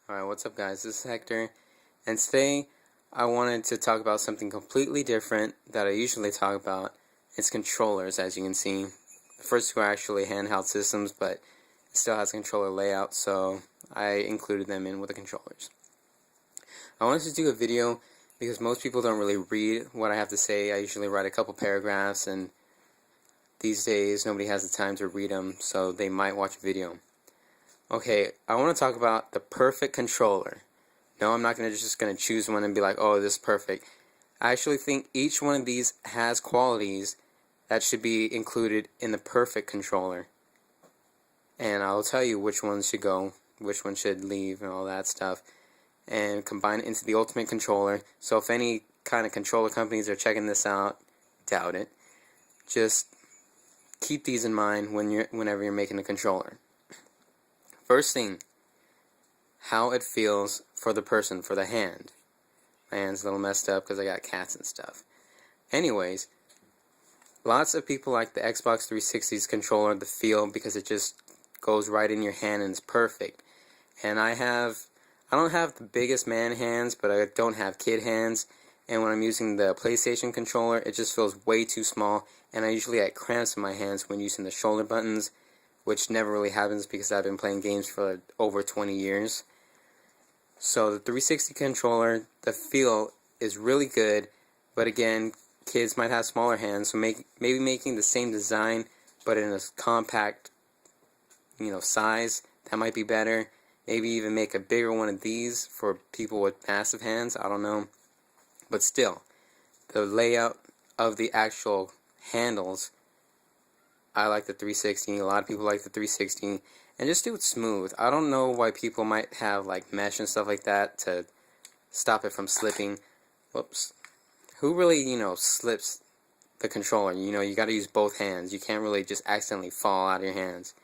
Alright, what's up guys? This is Hector, and today I wanted to talk about something completely different that I usually talk about. It's controllers, as you can see. The first two are actually handheld systems, but it still has a controller layout, so I included them in with the controllers. I wanted to do a video because most people don't really read what I have to say. I usually write a couple paragraphs, and these days nobody has the time to read them, so they might watch a video. Okay, I want to talk about the perfect controller. No, I'm not just going to choose one and be like, oh, this is perfect. I actually think each one of these has qualities that should be included in the perfect controller. And I'll tell you which ones should go, which one should leave, and all that stuff. And combine it into the ultimate controller. So if any kind of controller companies are checking this out, doubt it. Just keep these in mind whenever you're making a controller. First thing, how it feels for the person, for the hand. My hand's a little messed up because I got cats and stuff. Anyways, lots of people like the Xbox 360's controller, the feel, because it just goes right in your hand and it's perfect. And I don't have the biggest man hands, but I don't have kid hands. And when I'm using the PlayStation controller, it just feels way too small. And I usually get cramps in my hands when using the shoulder buttons, which never really happens because I've been playing games for over 20 years. So the 360 controller, the feel is really good, but again, kids might have smaller hands, so maybe making the same design, but in a compact, size, that might be better. Maybe even make a bigger one of these for people with massive hands, I don't know. But still, the layout of the actual handles, I like the 360, a lot of people like the 360, and just do it smooth. I don't know why people might have like mesh and stuff like that to stop it from slipping. Whoops. Who really, slips the controller? You gotta use both hands. You can't really just accidentally fall out of your hands.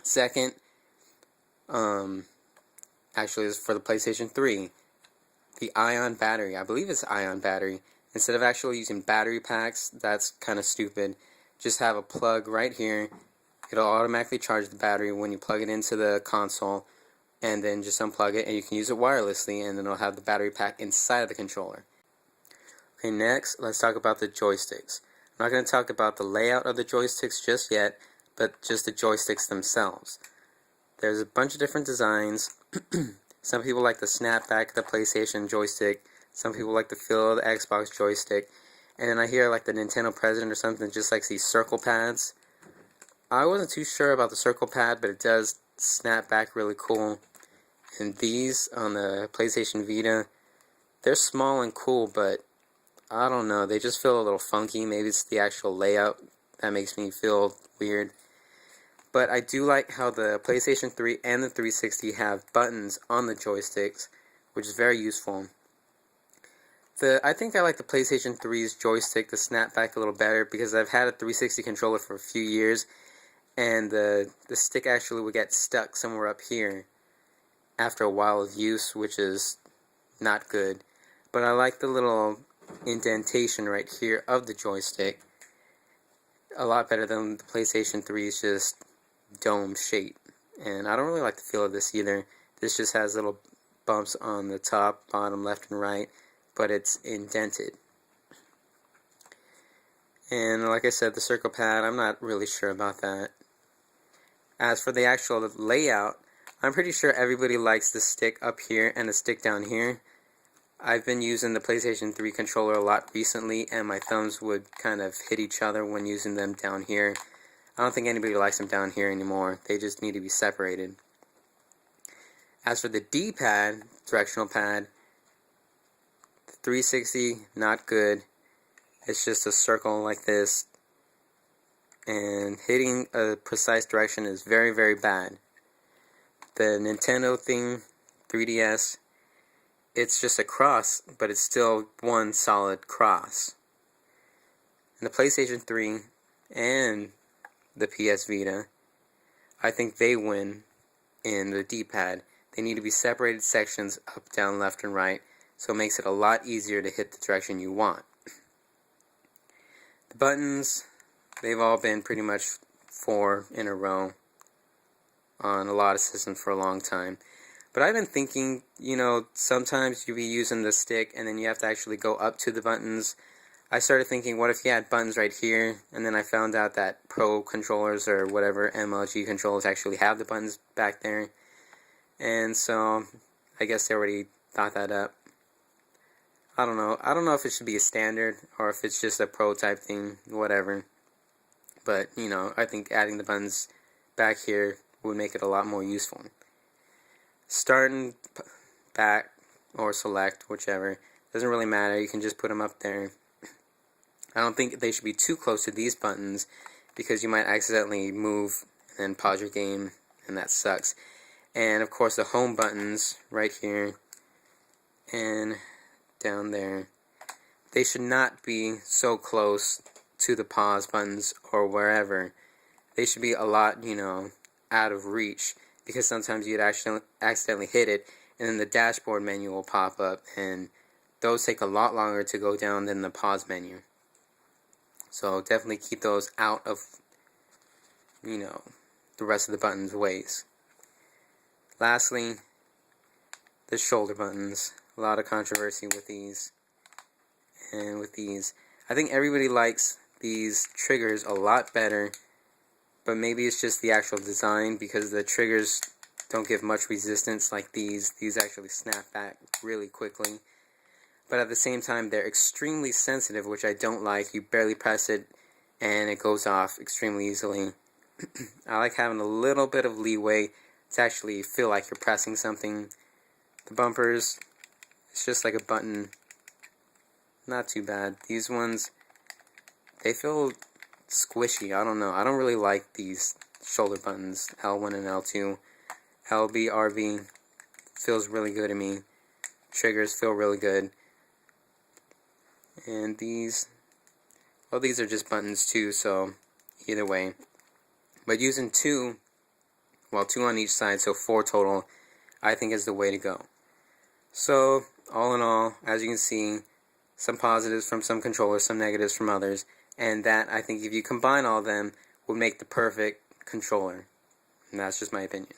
Second, actually is for the PlayStation 3. The ion battery, I believe it's ion battery. Instead of actually using battery packs, that's kind of stupid. Just have a plug right here. It'll automatically charge the battery when you plug it into the console, and then just unplug it, and you can use it wirelessly, and then it'll have the battery pack inside of the controller. Okay, next, let's talk about the joysticks. I'm not going to talk about the layout of the joysticks just yet, but just the joysticks themselves. There's a bunch of different designs. Some people like the snapback of the PlayStation joystick. Some people like the feel of the Xbox joystick. And then I hear like the Nintendo president or something just likes these circle pads. I wasn't too sure about the circle pad, but it does snap back really cool. And these on the PlayStation Vita, they're small and cool, but I don't know, they just feel a little funky. Maybe it's the actual layout that makes me feel weird. But I do like how the PlayStation 3 and the 360 have buttons on the joysticks, which is very useful. I think I like the PlayStation 3's joystick, the snapback, a little better because I've had a 360 controller for a few years, and the stick actually would get stuck somewhere up here after a while of use, which is not good. But I like the little indentation right here of the joystick a lot better than the PlayStation 3's just dome shape. And I don't really like the feel of this either. This just has little bumps on the top, bottom, left, and right, but it's indented. And like I said, the circle pad, I'm not really sure about that. As for the actual layout, I'm pretty sure everybody likes the stick up here and the stick down here. I've been using the PlayStation 3 controller a lot recently, and my thumbs would kind of hit each other when using them down here. I don't think anybody likes them down here anymore. They just need to be separated. As for the D-pad, directional pad, 360, not good. It's just a circle like this, and hitting a precise direction is very, very bad. The Nintendo thing, 3DS, it's just a cross, but it's still one solid cross. And the PlayStation 3 and the PS Vita, I think they win in the D-pad. They need to be separated sections, up, down, left, and right, so it makes it a lot easier to hit the direction you want. The buttons, they've all been pretty much 4 in a row. on a lot of systems for a long time. But I've been thinking, sometimes you'll be using the stick and then you have to actually go up to the buttons. I started thinking, what if you had buttons right here? And then I found out that Pro controllers or whatever MLG controllers actually have the buttons back there. And so I guess they already thought that up. I don't know. I don't know if it should be a standard or if it's just a Pro type thing, whatever. But, I think adding the buttons back here would make it a lot more useful. Start and back or select, whichever. Doesn't really matter. You can just put them up there. I don't think they should be too close to these buttons because you might accidentally move and pause your game, and that sucks. And of course the home buttons right here and down there, they should not be so close to the pause buttons or wherever. They should be a lot, out of reach, because sometimes you'd accidentally hit it and then the dashboard menu will pop up, and those take a lot longer to go down than the pause menu. So definitely keep those out of, the rest of the buttons' ways. Lastly, the shoulder buttons. A lot of controversy with these. And with these, I think everybody likes these triggers a lot better, but maybe it's just the actual design, because the triggers don't give much resistance like these. These actually snap back really quickly. But at the same time, they're extremely sensitive, which I don't like. You barely press it, and it goes off extremely easily. I like having a little bit of leeway to actually feel like you're pressing something. The bumpers, it's just like a button. Not too bad. These ones, they feel squishy. I don't know. I don't really like these shoulder buttons, L1 and L2. LB, RB feels really good to me. Triggers feel really good. And these, well, these are just buttons too, so either way. But using two on each side, so 4 total, I think is the way to go. So, all in all, as you can see, some positives from some controllers, some negatives from others, and that, I think, if you combine all of them, would make the perfect controller. And that's just my opinion.